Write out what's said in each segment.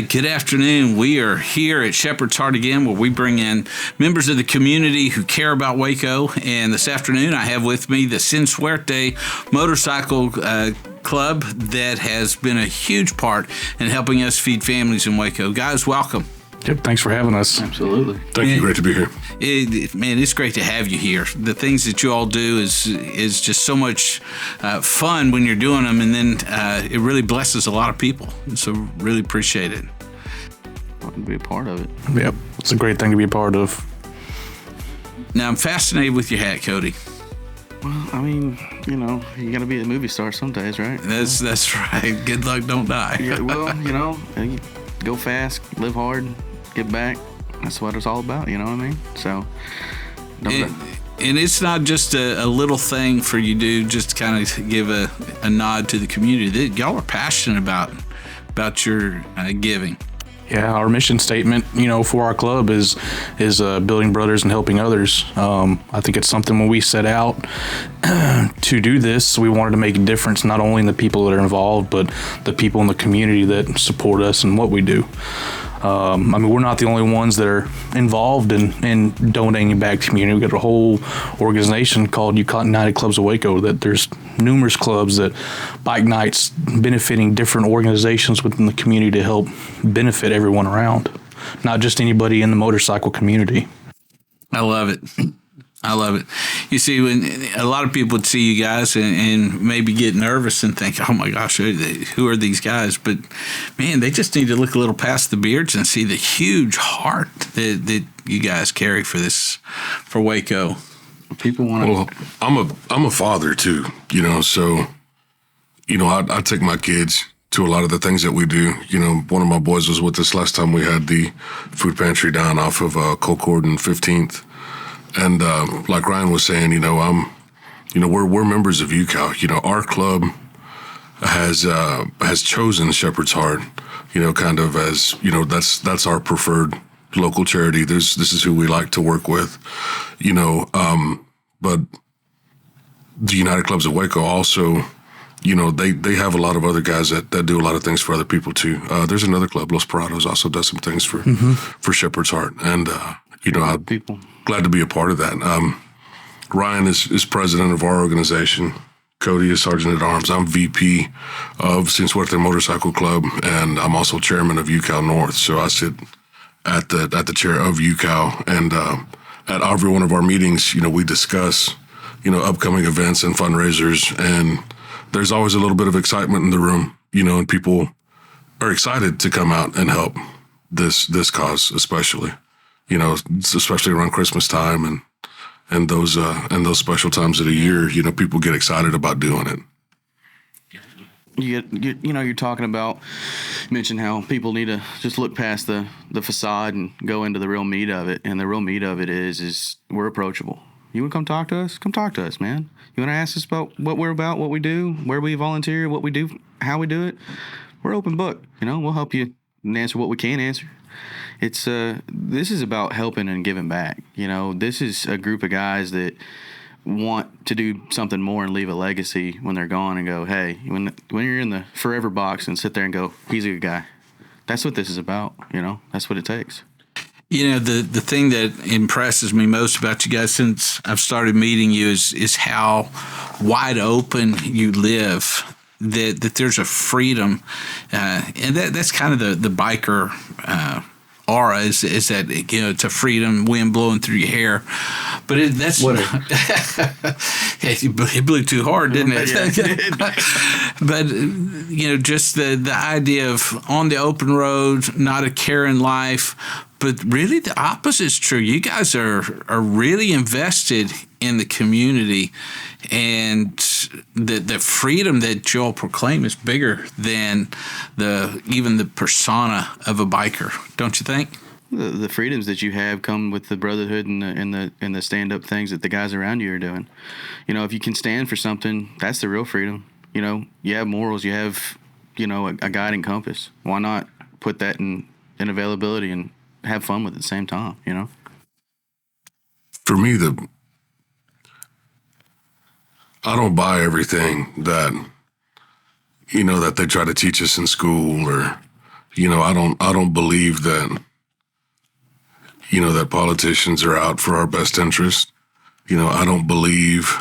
right, good afternoon. We are here at Shepherd's Heart again, where we bring in members of the community who care about Waco. And this afternoon, I have with me the Sin Suerte motorcycle club that has been a huge part in helping us feed families in Waco. Guys, welcome. Yep, thanks for having us. Absolutely. Thank you. Great to be here. Man, it's great to have you here. The things that you all do is just so much fun when you're doing them, and then it really blesses a lot of people. So really appreciate it. To be a part of it. Yep, it's a great thing to be a part of. Now, I'm fascinated with your hat, Cody. Well, I mean, you got to be a movie star some days, right? That's right. Good luck, don't die. Yeah, well, go fast, live hard, get back. That's what it's all about, you know what I mean? So, and it's not just a little thing for you to just kind of give a nod to the community. Y'all are passionate about your giving. Yeah, our mission statement, for our club is building brothers and helping others. I think it's something when we set out to do this, we wanted to make a difference not only in the people that are involved, but the people in the community that support us and what we do. We're not the only ones that are involved in donating back to the community. We've got a whole organization called United Clubs of Waco that there's numerous clubs that bike nights benefiting different organizations within the community to help benefit everyone around, not just anybody in the motorcycle community. I love it. You see, when a lot of people would see you guys and maybe get nervous and think, oh my gosh, who are these guys? But man, they just need to look a little past the beards and see the huge heart that you guys carry for Waco. People want to. Well, I'm a father too, so, I take my kids to a lot of the things that we do. One of my boys was with us last time we had the food pantry down off of Colcord and 15th. And like Ryan was saying, we're members of UCAL. Our club has chosen Shepherd's Heart, kind of as, that's our preferred local charity. This is who we like to work with, but the United Clubs of Waco also, they have a lot of other guys that do a lot of things for other people too. There's another club, Los Parados, also does some things for Shepherd's Heart. And, people. Glad to be a part of that. Ryan is president of our organization. Cody is sergeant at arms. I'm VP of Sin Suerte Motorcycle Club, and I'm also chairman of UCAL North. So I sit at the chair of UCAL, and at every one of our meetings, we discuss, upcoming events and fundraisers, and there's always a little bit of excitement in the room, and people are excited to come out and help this cause, especially. Especially around Christmas time and those special times of the year, people get excited about doing it. You're talking about, mention how people need to just look past the facade and go into the real meat of it. And the real meat of it is we're approachable. You want to come talk to us? Come talk to us, man. You want to ask us about what we're about, what we do, where we volunteer, what we do, how we do it? We're open book. We'll help you answer what we can answer. It's this is about helping and giving back. This is a group of guys that want to do something more and leave a legacy when they're gone and go, hey, when you're in the forever box and sit there and go, he's a good guy. That's what this is about. That's what it takes. The thing that impresses me most about you guys since I've started meeting you is how wide open you live. That there's a freedom, and that's kind of the biker aura is that it's a freedom, wind blowing through your hair, but that's what it blew too hard, didn't it? But just the idea of on the open road, not a care in life. But really, the opposite is true. You guys are really invested in the community, and the freedom that Joel proclaimed is bigger than even the persona of a biker. Don't you think? The freedoms that you have come with the brotherhood and the stand up things that the guys around you are doing. If you can stand for something, that's the real freedom. You have morals. You have a guiding compass. Why not put that in availability and have fun with it at the same time, For me, I don't buy everything that, that they try to teach us in school or, I don't believe that, that politicians are out for our best interest. I don't believe,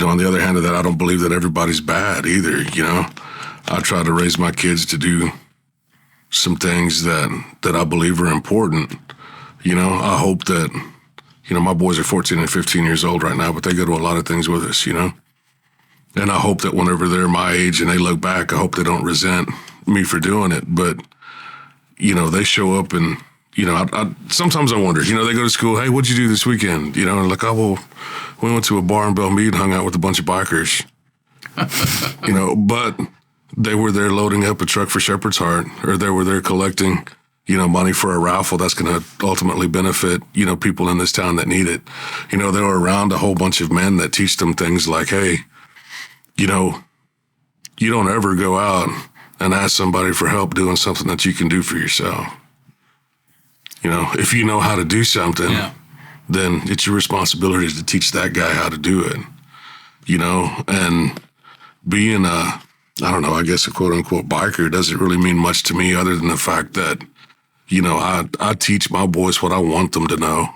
on the other hand of that, I don't believe that everybody's bad either. I try to raise my kids to do some things that I believe are important. I hope that, my boys are 14 and 15 years old right now, but they go to a lot of things with us, And I hope that whenever they're my age and they look back, I hope they don't resent me for doing it. But, they show up and, sometimes I wonder, they go to school, hey, what'd you do this weekend? And like, oh, well, we went to a bar in Belmead and hung out with a bunch of bikers. But they were there loading up a truck for Shepherd's Heart, or they were there collecting, money for a raffle that's going to ultimately benefit, people in this town that need it. They were around a whole bunch of men that teach them things like, hey, you don't ever go out and ask somebody for help doing something that you can do for yourself. If you know how to do something, then it's your responsibility to teach that guy how to do it, and being I guess a quote unquote biker doesn't really mean much to me other than the fact that, I teach my boys what I want them to know.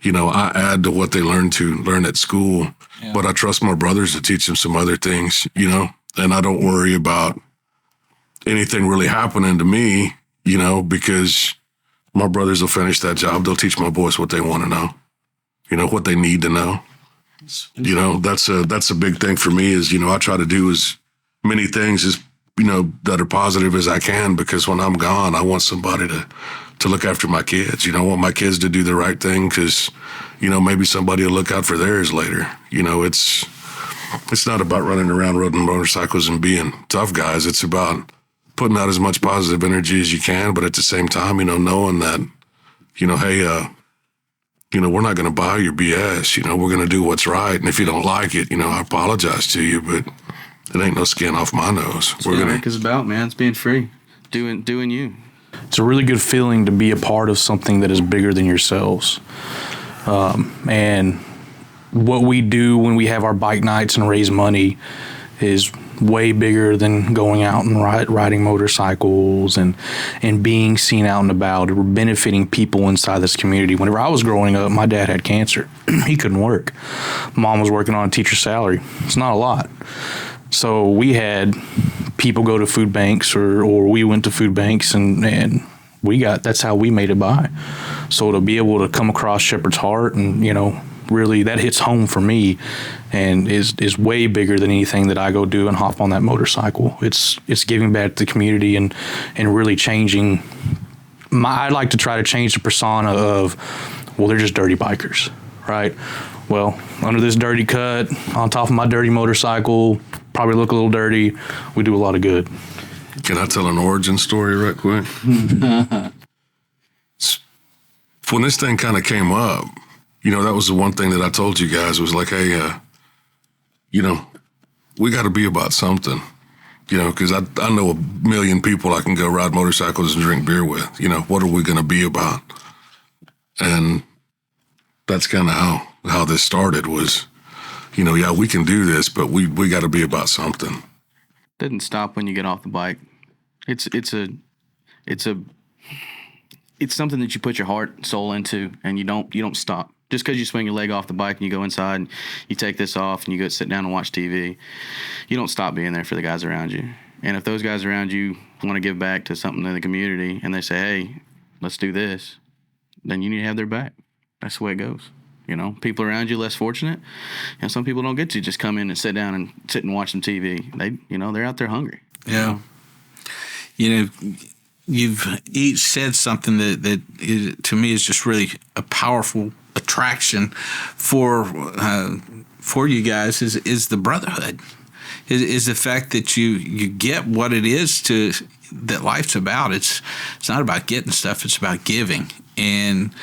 I add to what they learn at school, but I trust my brothers to teach them some other things, and I don't worry about anything really happening to me, because my brothers will finish that job. They'll teach my boys what they want to know, what they need to know. That's a big thing for me is, I try to do as many things as, that are positive as I can, because when I'm gone, I want somebody to look after my kids. I want my kids to do the right thing because, maybe somebody will look out for theirs later. It's not about running around riding motorcycles and being tough guys. It's about putting out as much positive energy as you can, but at the same time, knowing that, hey, we're not going to buy your BS. We're going to do what's right. And if you don't like it, I apologize to you, but it ain't no skin off my nose. That's what America's about, man. It's being free, doing you. It's a really good feeling to be a part of something that is bigger than yourselves. And what we do when we have our bike nights and raise money is way bigger than going out and riding motorcycles and being seen out and about. We're benefiting people inside this community. Whenever I was growing up, my dad had cancer. He couldn't work. Mom was working on a teacher's salary. It's not a lot. So we had people go to food banks or we went to food banks and that's how we made it by. So to be able to come across Shepherd's Heart and, really that hits home for me and is way bigger than anything that I go do and hop on that motorcycle. It's giving back to the community and really changing. I like to try to change the persona of, well, they're just dirty bikers, right? Well, under this dirty cut, on top of my dirty motorcycle, probably look a little dirty, we do a lot of good. Can I tell an origin story right quick? When this thing kind of came up, that was the one thing that I told you guys was like, hey, we got to be about something, because I know a million people I can go ride motorcycles and drink beer with. What are we going to be about? And that's kind of how this started was, we can do this, but we got to be about something. Doesn't stop when you get off the bike. It's something that you put your heart and soul into, and you don't stop. Just because you swing your leg off the bike and you go inside and you take this off and you go sit down and watch TV, you don't stop being there for the guys around you. And if those guys around you want to give back to something in the community and they say, hey, let's do this, then you need to have their back. That's the way it goes. People around you less fortunate, some people don't get to just come in and sit down and watch some TV. They're out there hungry. Yeah. You've each said something that to me is just really a powerful attraction for you guys is the brotherhood, is the fact that you get what it is that life's about. It's not about getting stuff. It's about giving, and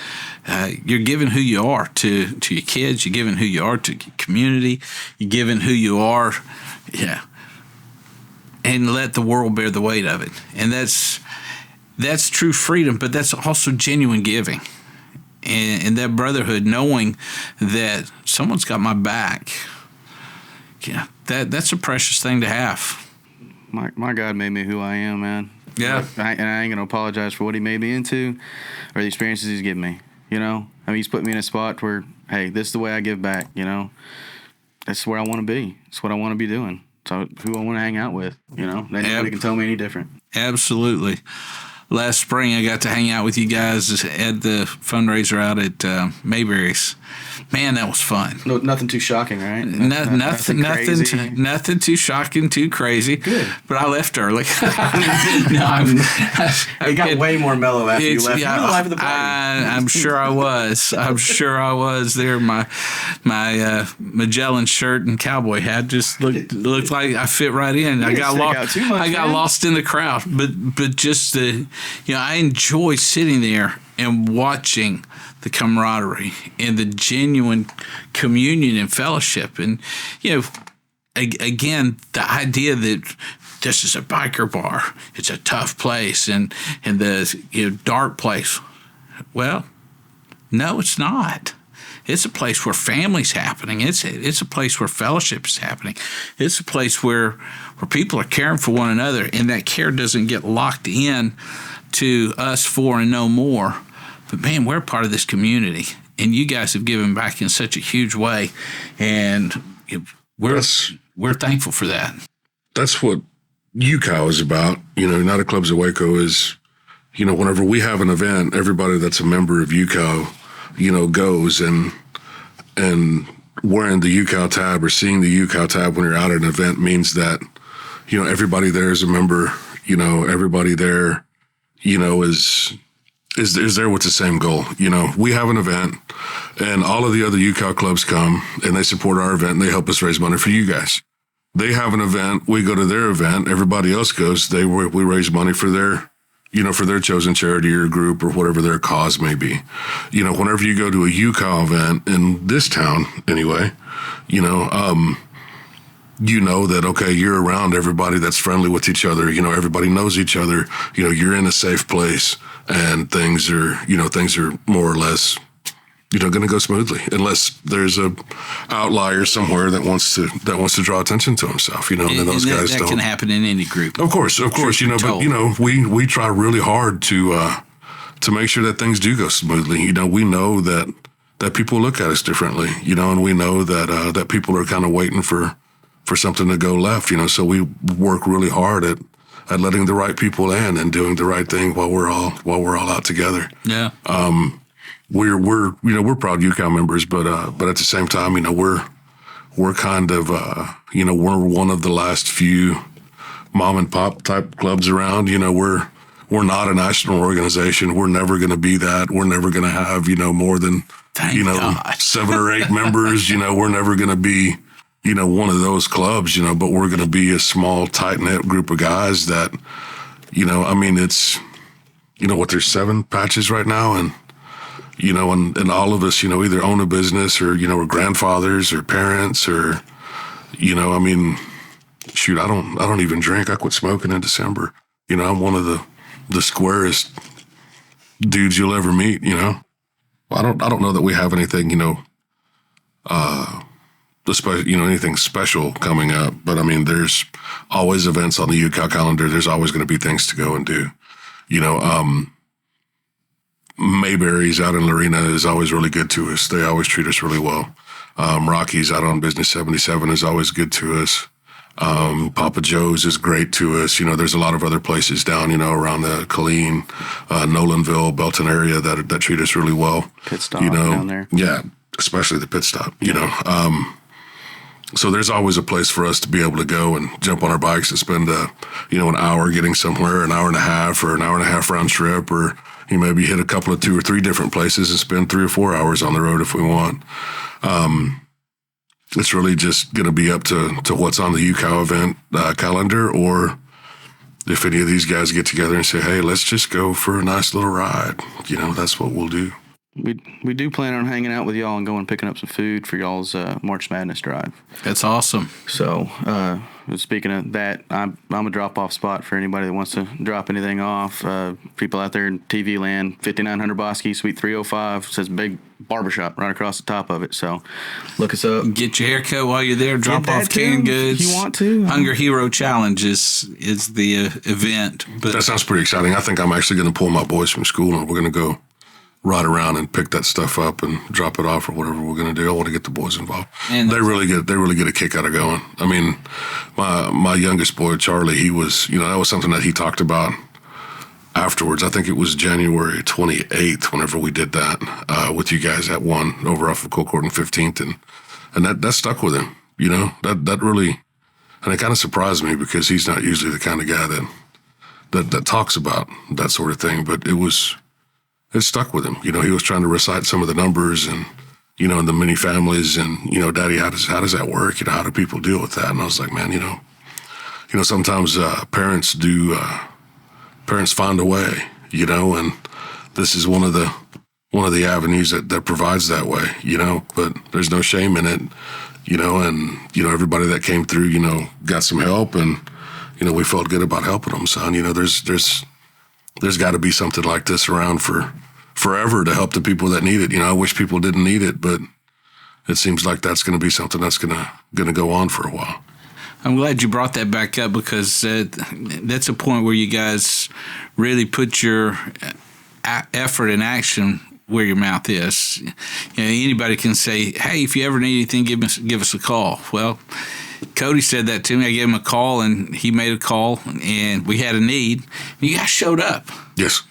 you're giving who you are to your kids. You're giving who you are to your community. You're giving who you are, and let the world bear the weight of it. And that's true freedom, but that's also genuine giving. And that brotherhood, knowing that someone's got my back, that's a precious thing to have. My God made me who I am, man. Yeah. And I ain't gonna apologize for what he made me into, or the experiences he's given me. You know, I mean, he's put me in a spot where, hey, this is the way I give back. You know, that's where I want to be. It's what I want to be doing. So who I want to hang out with. You know, nobody can tell me any different. Absolutely. Last spring, I got to hang out with you guys at the fundraiser out at Mayberry's. Man, that was fun. No, nothing too shocking, right? Nothing too shocking, too crazy. Good. But I left early. It got way more mellow after you left. Yeah, You were the life of the party. I'm sure I was. I'm sure I was there. My Magellan shirt and cowboy hat just looked like I fit right in. I got lost. I got lost in the crowd. But just I enjoy sitting there and watching the camaraderie and the genuine communion and fellowship. And, again, the idea that this is a biker bar, it's a tough place and the dark place. Well, no, it's not. It's a place where family's happening. It's a place where fellowship is happening. It's a place where people are caring for one another, and that care doesn't get locked in to us four and no more. But, man, we're part of this community, and you guys have given back in such a huge way, and we're thankful for that. That's what UCOW is about. United Clubs of Waco is, whenever we have an event, everybody that's a member of UCOW, goes and wearing the UCOW tab or seeing the UCOW tab when you're out at an event means that, everybody there is a member, everybody there, is there with the same goal. We have an event and all of the other UCOW clubs come and they support our event and they help us raise money for you guys. They have an event, we go to their event, everybody else goes, we raise money for their, for their chosen charity or group or whatever their cause may be. Whenever you go to a UCOW event in this town anyway, that, okay, you're around everybody that's friendly with each other. Everybody knows each other. You're in a safe place and things are more or less, going to go smoothly unless there's a outlier somewhere that wants to draw attention to himself, and then those guys that don't. Can happen in any group. Of course, but, we try really hard to make sure that things do go smoothly. We know that people look at us differently, and we know that people are kind of waiting for something to go left, so we work really hard at letting the right people in and doing the right thing while we're all out together. Yeah. We're proud UCOW members, but at the same time, we're kind of we're one of the last few mom and pop type clubs around. We're not a national organization. We're never going to be that. We're never going to have more than Thank God. 7 or 8 members. We're never going to be one of those clubs, but we're going to be a small, tight-knit group of guys that, it's, there's 7 patches right now. And, and all of us, either own a business or, we're grandfathers or parents or, shoot, I don't even drink. I quit smoking in December. I'm one of the squarest dudes you'll ever meet, I don't know that we have anything, anything special coming up, but there's always events on the UCOW calendar. There's always going to be things to go and do. Mayberry's out in Lorena is always really good to us. They always treat us really well. Rocky's out on Business 77 is always good to us. Papa Joe's is great to us. There's a lot of other places down, around the Killeen, Nolanville, Belton area that treat us really well. Pit stop down there. Yeah, especially the pit stop, So there's always a place for us to be able to go and jump on our bikes and spend, an hour getting somewhere, an hour and a half or an hour and a half round trip, or maybe hit a couple of 2 or 3 different places and spend 3 or 4 hours on the road if we want. It's really just going to be up to what's on the UCOW event calendar, or if any of these guys get together and say, hey, let's just go for a nice little ride, that's what we'll do. We do plan on hanging out with y'all and going picking up some food for y'all's March Madness drive. That's awesome. So, speaking of that, I'm a drop-off spot for anybody that wants to drop anything off. People out there in TV land, 5900 Bosque, Suite 305, says Big Barbershop right across the top of it. So, look us up. Get your hair cut while you're there. Drop off canned goods. If you want to. Hunger Hero Challenge is the event. But That sounds pretty exciting. I think I'm actually going to pull my boys from school and we're going to go ride around and pick that stuff up and drop it off or whatever we're going to do. I want to get the boys involved. And they really get a kick out of going. I mean, my youngest boy, Charlie, he was, that was something that he talked about afterwards. I think it was January 28th whenever we did that with you guys at one over off of Colcourt and 15th. And that stuck with him, that really, and it kind of surprised me because he's not usually the kind of guy that talks about that sort of thing, but it stuck with him. He was trying to recite some of the numbers and, and the many families and, Daddy, how does that work? How do people deal with that? And I was like, man, sometimes parents find a way, and this is one of the avenues that provides that way, but there's no shame in it, and, everybody that came through, got some help and, we felt good about helping them. So, there's got to be something like this around for forever to help the people that need it. I wish people didn't need it, but it seems like that's going to be something that's going to go on for a while. I'm glad you brought that back up because that's a point where you guys really put your effort and action where your mouth is. Anybody can say, hey, if you ever need anything, give us a call. Well, Cody said that to me. I gave him a call, and he made a call, and we had a need. You guys showed up. Yes.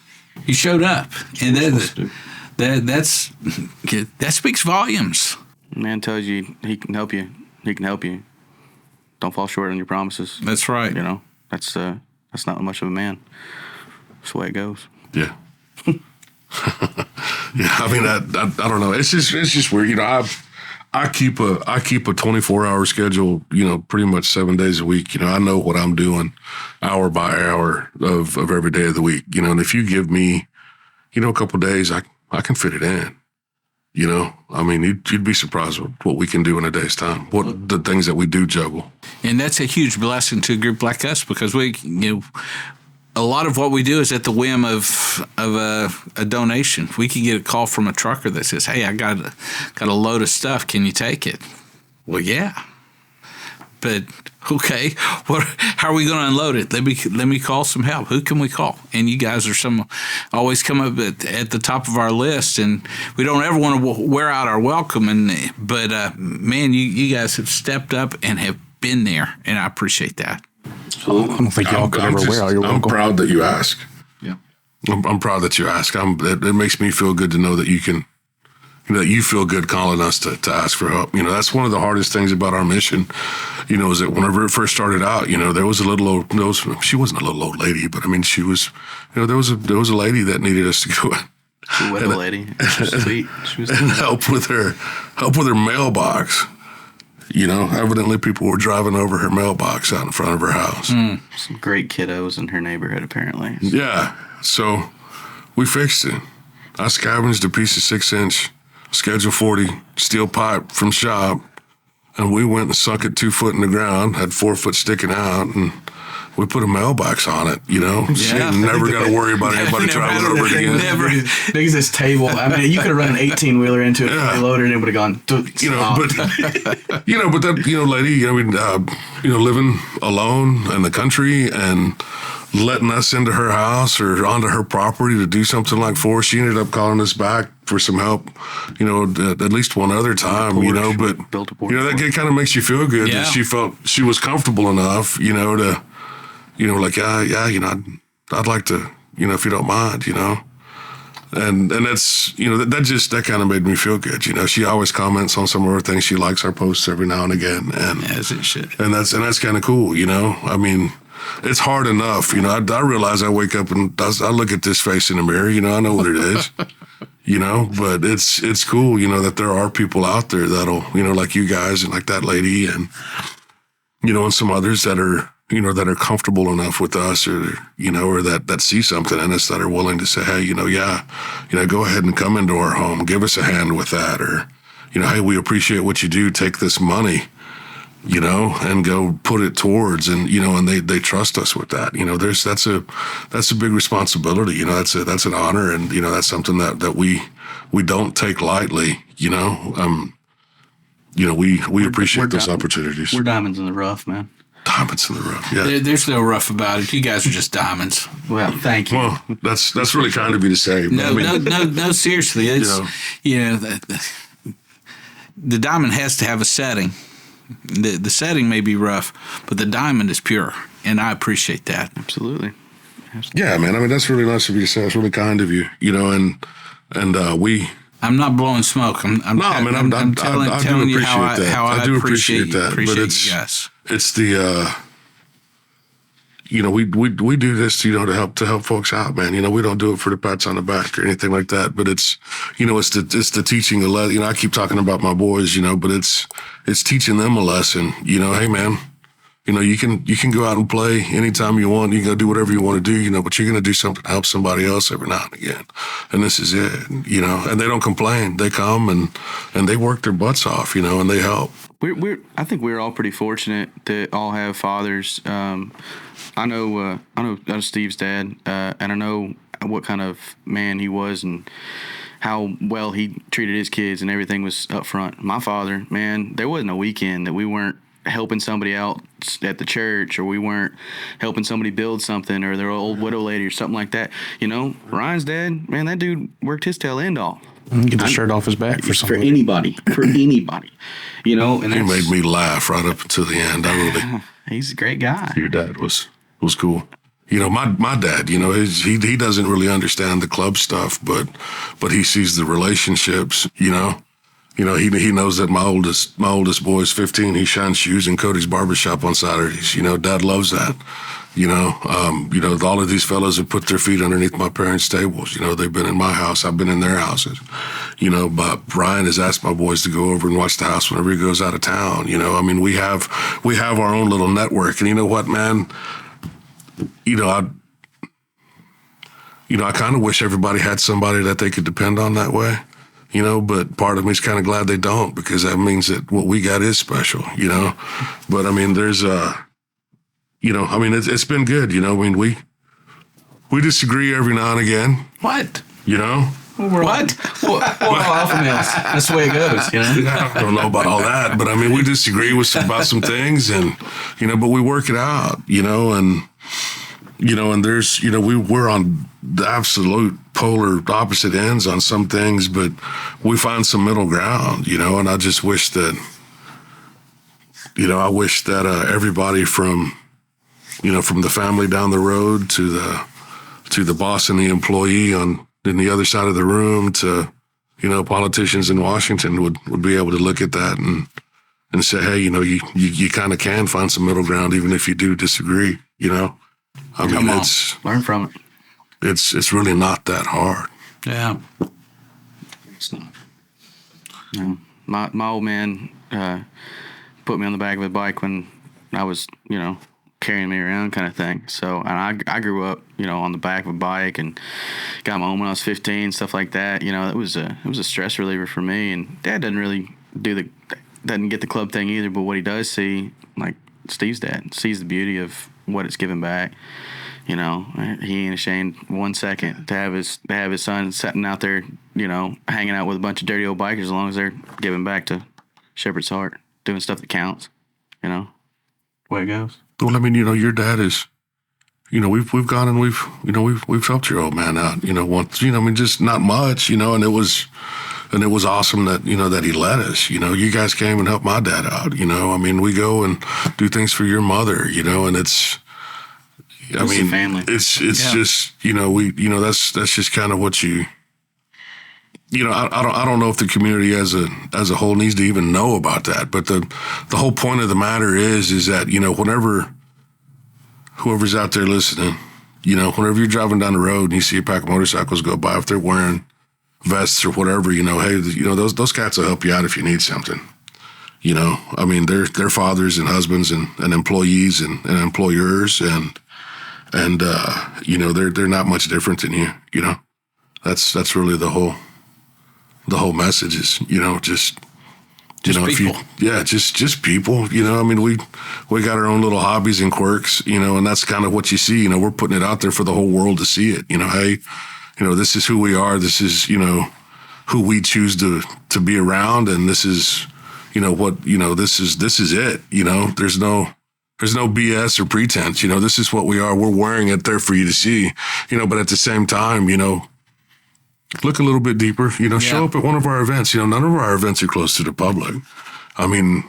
You showed up, and that speaks volumes. Man tells you he can help you. He can help you. Don't fall short on your promises. That's right. That's not much of a man. That's the way it goes. Yeah. Yeah. I mean, I don't know. It's just weird. I keep a 24-hour schedule, pretty much 7 days a week. I know what I'm doing hour by hour of every day of the week, and if you give me, a couple of days, I can fit it in, I mean, you'd be surprised with what we can do in a day's time, what the things that we do juggle. And that's a huge blessing to a group like us because we, a lot of what we do is at the whim of a donation. We can get a call from a trucker that says, hey, I got a load of stuff. Can you take it? Well, yeah. But, okay, how are we going to unload it? Let me call some help. Who can we call? And you guys are always come up at the top of our list, and we don't ever want to wear out our welcome. But man, you guys have stepped up and have been there, and I appreciate that. I don't think y'all could ever wear out your welcome. I'm proud that you ask. Yeah, I'm proud that you ask. It makes me feel good to know that you can, that you feel good calling us to ask for help. That's one of the hardest things about our mission, is that whenever it first started out, there was she wasn't a little old lady, but I mean, she was, there was a lady that needed us to go She was a lady. She was sweet. She was and help with her mailbox. Evidently people were driving over her mailbox out in front of her house. Some great kiddos in her neighborhood, apparently. Yeah. So we fixed it. I scavenged a piece of 6-inch Schedule 40 steel pipe from shop, and we went and sunk it 2 foot in the ground, had 4 foot sticking out, and we put a mailbox on it, She never got to worry about anybody traveling over it again. Big as this table. I mean, you could have run an 18-wheeler into it, fully loaded, and it would have gone. But that lady, living alone in the country and letting us into her house or onto her property to do something like for us. She ended up calling us back for some help, at least one other time, but built a porch. That kind of makes you feel good that she felt she was comfortable enough, to, I'd like to, if you don't mind, and that's, that kind of made me feel good. She always comments on some of her things. She likes our posts every now and again. And as it should. And that's kind of cool, I mean, it's hard enough, I realize I wake up and I look at this face in the mirror, I know what it is, but it's cool, that there are people out there that'll, like you guys and like that lady and, and some others that are, that are comfortable enough with us, or or that see something in us, that are willing to say, hey, go ahead and come into our home, give us a hand with that, or hey, we appreciate what you do, take this money, and go put it towards, and and they trust us with that. That's a big responsibility. That's an honor, and that's something that we don't take lightly. We appreciate those opportunities. We're diamonds in the rough, man. Diamonds in the rough. Yeah. There's no rough about it. You guys are just diamonds. Well, thank you. Well, that's really kind of you to say. But No. Seriously, it's the diamond has to have a setting. The setting may be rough, but the diamond is pure, and I appreciate that. Absolutely. Yeah, man. I mean, that's really nice of you to say. It's really kind of you. And we. I'm not blowing smoke. I'm telling you how I do appreciate that. But it's the we do this to help folks out, man. We don't do it for the pats on the back or anything like that. But it's it's the teaching a lesson. I keep talking about my boys, but it's teaching them a lesson. Hey, man. You can go out and play anytime you want. You can go do whatever you want to do, but you're going to do something to help somebody else every now and again. And this is it, and they don't complain. They come and they work their butts off, and they help. I think we're all pretty fortunate to all have fathers. I know Steve's dad, and I know what kind of man he was and how well he treated his kids, and everything was up front. My father, man, there wasn't a weekend that we weren't helping somebody out at the church, or we weren't helping somebody build something, or their old widow lady or something like that. Ryan's dad, man, that dude worked his tail end off. Get the shirt off his back for anybody. And he made me laugh right up until the end. He's a great guy. Your dad was cool. My dad, he doesn't really understand the club stuff, but he sees the relationships, He knows that my oldest boy is 15. He shines shoes in Cody's barbershop on Saturdays. Dad loves that. All of these fellows have put their feet underneath my parents' tables. They've been in my house. I've been in their houses. But Brian has asked my boys to go over and watch the house whenever he goes out of town. We have our own little network. And you know what, man? I kind of wish everybody had somebody that they could depend on that way. But part of me is kind of glad they don't, because that means that what we got is special, But there's it's been good, we disagree every now and again. What? What? That's the way it goes, I don't know about all that, but we disagree about some things, and but we work it out, and there's, we're on the absolute polar opposite ends on some things, but we find some middle ground, and I just wish that, everybody from the family down the road to the boss and the employee in the other side of the room to, politicians in Washington would be able to look at that and say, hey, you kind of can find some middle ground even if you do disagree, learn from it. It's really not that hard. Yeah. It's not. My old man put me on the back of a bike when I was, carrying me around kind of thing. So, and I grew up, on the back of a bike and got my own when I was 15, stuff like that. It was a stress reliever for me. And Dad doesn't really doesn't get the club thing either, but what he does see, like Steve's dad, sees the beauty of what it's giving back. He ain't ashamed 1 second to have his son sitting out there, hanging out with a bunch of dirty old bikers, as long as they're giving back to Shepherd's Heart, doing stuff that counts. Way it goes. Well, your dad is, we've gone and we've helped your old man out, once, just not much, and it was awesome that, that he let us, you guys came and helped my dad out, we go and do things for your mother, and it's family. It's just, that's just kind of what I don't know if the community as a whole needs to even know about that. But the whole point of the matter is that, whenever whoever's out there listening, whenever you're driving down the road and you see a pack of motorcycles go by, if they're wearing vests or whatever, hey, those cats will help you out if you need something. You know, I mean, they're fathers and husbands and employees and employers and you know, they're not much different than you. You know, that's really the whole message is, you know, just you know, people. Just people. You know, I mean, we got our own little hobbies and quirks, you know, and that's kind of what you see. You know, we're putting it out there for the whole world to see it. You know, hey, you know, this is who we are. This is, you know, who we choose to be around, and this is, you know, what, you know, this is it. You know, there's no BS or pretense. You know, this is what we are. We're wearing it there for you to see. You know, but at the same time, you know, look a little bit deeper, you know, show up at one of our events. You know, none of our events are closed to the public. I mean,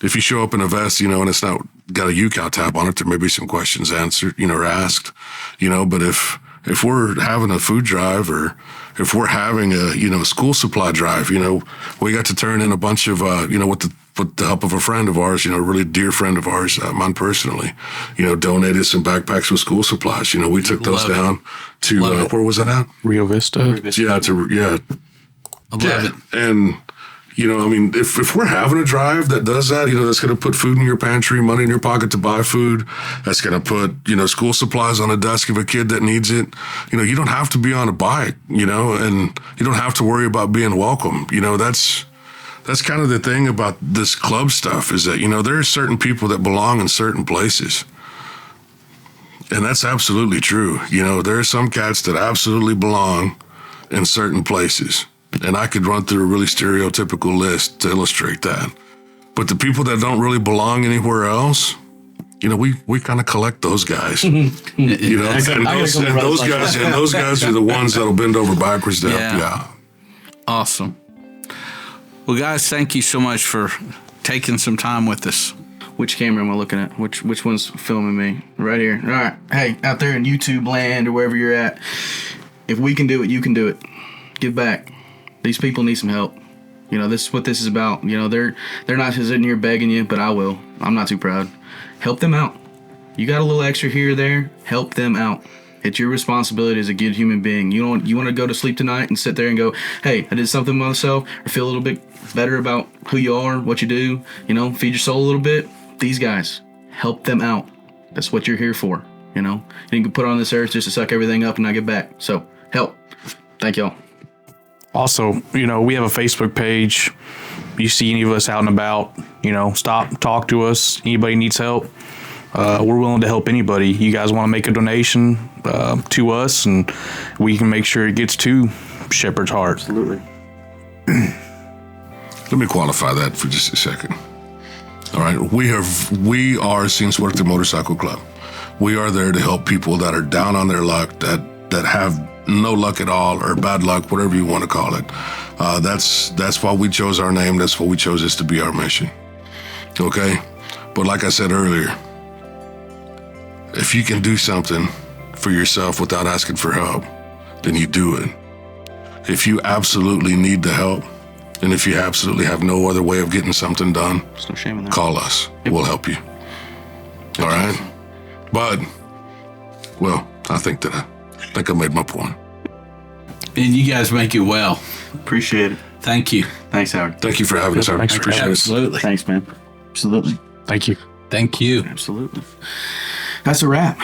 if you show up in a vest, you know, and it's not got a UCal tab on it, there may be some questions answered, you know, or asked, you know, but if we're having a food drive or if we're having a, you know, school supply drive, you know, we got to turn in a bunch of, you know, with the help of a friend of ours, you know, a really dear friend of ours, mine personally, you know, donated some backpacks with school supplies. You know, we took those down to, where was that at? Rio Vista. Yeah, I love it. And, you know, I mean, if we're having a drive that does that, you know, that's going to put food in your pantry, money in your pocket to buy food, that's going to put, you know, school supplies on the desk of a kid that needs it. You know, you don't have to be on a bike, you know, and you don't have to worry about being welcome. You know, that's kind of the thing about this club stuff is that, you know, there are certain people that belong in certain places. And that's absolutely true. You know, there are some cats that absolutely belong in certain places. And I could run through a really stereotypical list to illustrate that. But the people that don't really belong anywhere else, you know, we kind of collect those guys. You know, and those guys are the ones that'll bend over backwards to help you out. Awesome. Well, guys, thank you so much for taking some time with us. Which camera am I looking at? Which one's filming me? Right here. All right. Hey, out there in YouTube land or wherever you're at, if we can do it, you can do it. Give back. These people need some help. You know, this is what this is about. You know, they're not sitting here begging you, but I will. I'm not too proud. Help them out. You got a little extra here or there, help them out. It's your responsibility as a good human being. You want to go to sleep tonight and sit there and go, hey, I did something myself, or feel a little bit better about who you are, what you do, you know, feed your soul a little bit. These guys, help them out. That's what you're here for, you know. You can put on this earth just to suck everything up and not get back. So, help. Thank y'all. Also, you know, we have a Facebook page. You see any of us out and about, you know, stop, talk to us. Anybody needs help, we're willing to help anybody. You guys want to make a donation to us, and we can make sure it gets to Shepherd's Heart. Absolutely. Let me qualify that for just a second. All right, we are Sin Suerte Motorcycle Club. We are there to help people that are down on their luck, that have no luck at all or bad luck, whatever you want to call it. That's why we chose our name. That's why we chose this to be our mission. Okay? But like I said earlier, if you can do something for yourself without asking for help, then you do it. If you absolutely need the help, and if you absolutely have no other way of getting something done, There's no shame in that. call us. We'll help you. All right? But, well, I think I made my point. And you guys make it well. Appreciate it. Thank you. Thanks, Howard. Thank you for having us. I Thanks for appreciate it. Absolutely. Thanks, man. Absolutely. Thank you. Thank you. Absolutely. That's a wrap.